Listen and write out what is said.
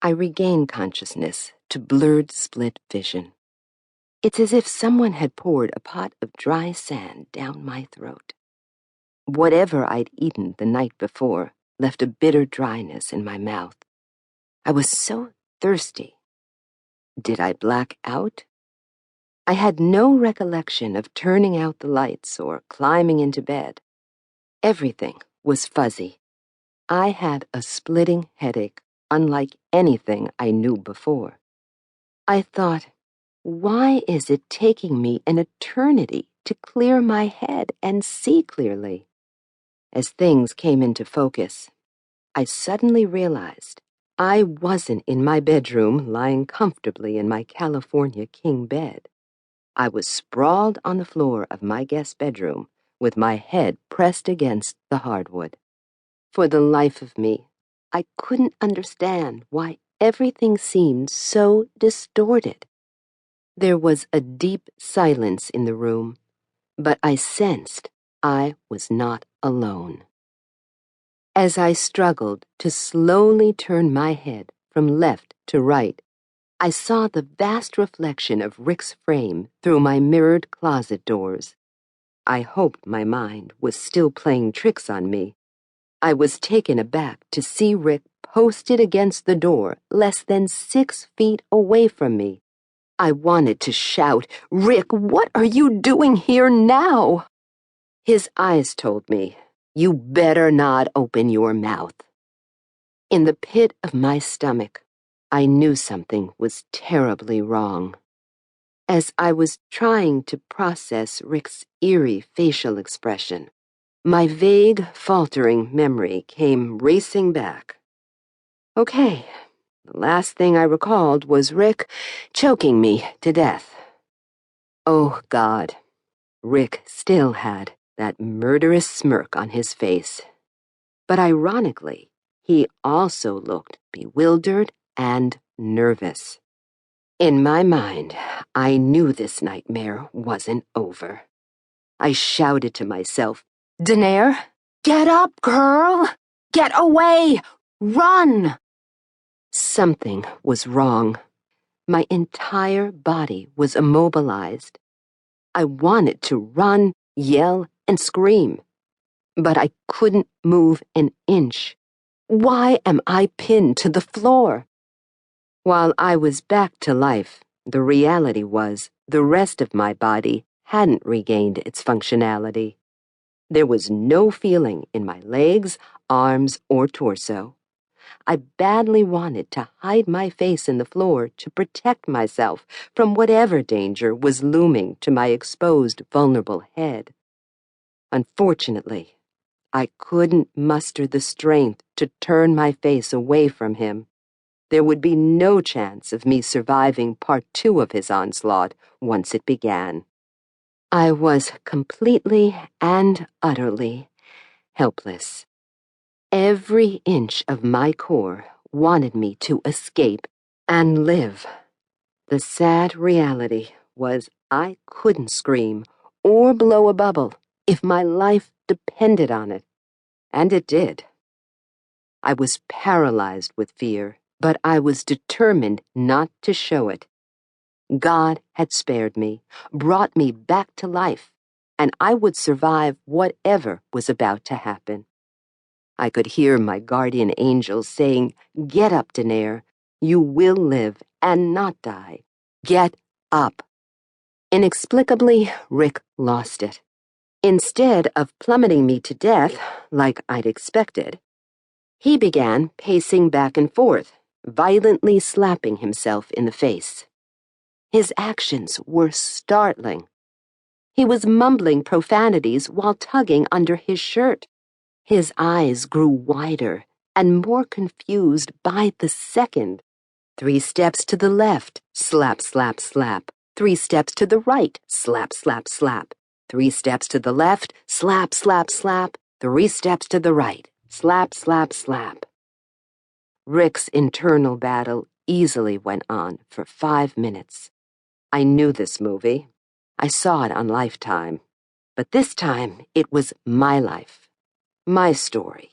I regain consciousness to blurred, split vision. It's as if someone had poured a pot of dry sand down my throat. Whatever I'd eaten the night before left a bitter dryness in my mouth. I was so thirsty. Did I black out? I had no recollection of turning out the lights or climbing into bed. Everything was fuzzy. I had a splitting headache, unlike anything I knew before. I thought, why is it taking me an eternity to clear my head and see clearly? As things came into focus, I suddenly realized I wasn't in my bedroom lying comfortably in my California king bed. I was sprawled on the floor of my guest bedroom with my head pressed against the hardwood. For the life of me, I couldn't understand why everything seemed so distorted. There was a deep silence in the room, but I sensed I was not alone. As I struggled to slowly turn my head from left to right, I saw the vast reflection of Rick's frame through my mirrored closet doors. I hoped my mind was still playing tricks on me. I was taken aback to see Rick posted against the door less than 6 feet away from me. I wanted to shout, "Rick, what are you doing here now?" His eyes told me, "You better not open your mouth." In the pit of my stomach, I knew something was terribly wrong. As I was trying to process Rick's eerie facial expression, my vague, faltering memory came racing back. Okay, the last thing I recalled was Rick choking me to death. Oh, God, Rick still had that murderous smirk on his face. But ironically, he also looked bewildered and nervous. In my mind, I knew this nightmare wasn't over. I shouted to myself, "Denair, get up, girl! Get away! Run!" Something was wrong. My entire body was immobilized. I wanted to run, yell, and scream, but I couldn't move an inch. Why am I pinned to the floor? While I was back to life, the reality was the rest of my body hadn't regained its functionality. There was no feeling in my legs, arms, or torso. I badly wanted to hide my face in the floor to protect myself from whatever danger was looming to my exposed, vulnerable head. Unfortunately, I couldn't muster the strength to turn my face away from him. There would be no chance of me surviving part 2 of his onslaught once it began. I was completely and utterly helpless. Every inch of my core wanted me to escape and live. The sad reality was I couldn't scream or blow a bubble if my life depended on it, and it did. I was paralyzed with fear, but I was determined not to show it. God had spared me, brought me back to life, and I would survive whatever was about to happen. I could hear my guardian angels saying, "Get up, Denair. You will live and not die. Get up." Inexplicably, Rick lost it. Instead of plummeting me to death, like I'd expected, he began pacing back and forth, violently slapping himself in the face. His actions were startling. He was mumbling profanities while tugging under his shirt. His eyes grew wider and more confused by the second. 3 steps to the left, slap, slap, slap. 3 steps to the right, slap, slap, slap. 3 steps to the left, slap, slap, slap. 3 steps to the right, slap, slap, slap. Rick's internal battle easily went on for 5 minutes. I knew this movie. I saw it on Lifetime. But this time, it was my life, my story.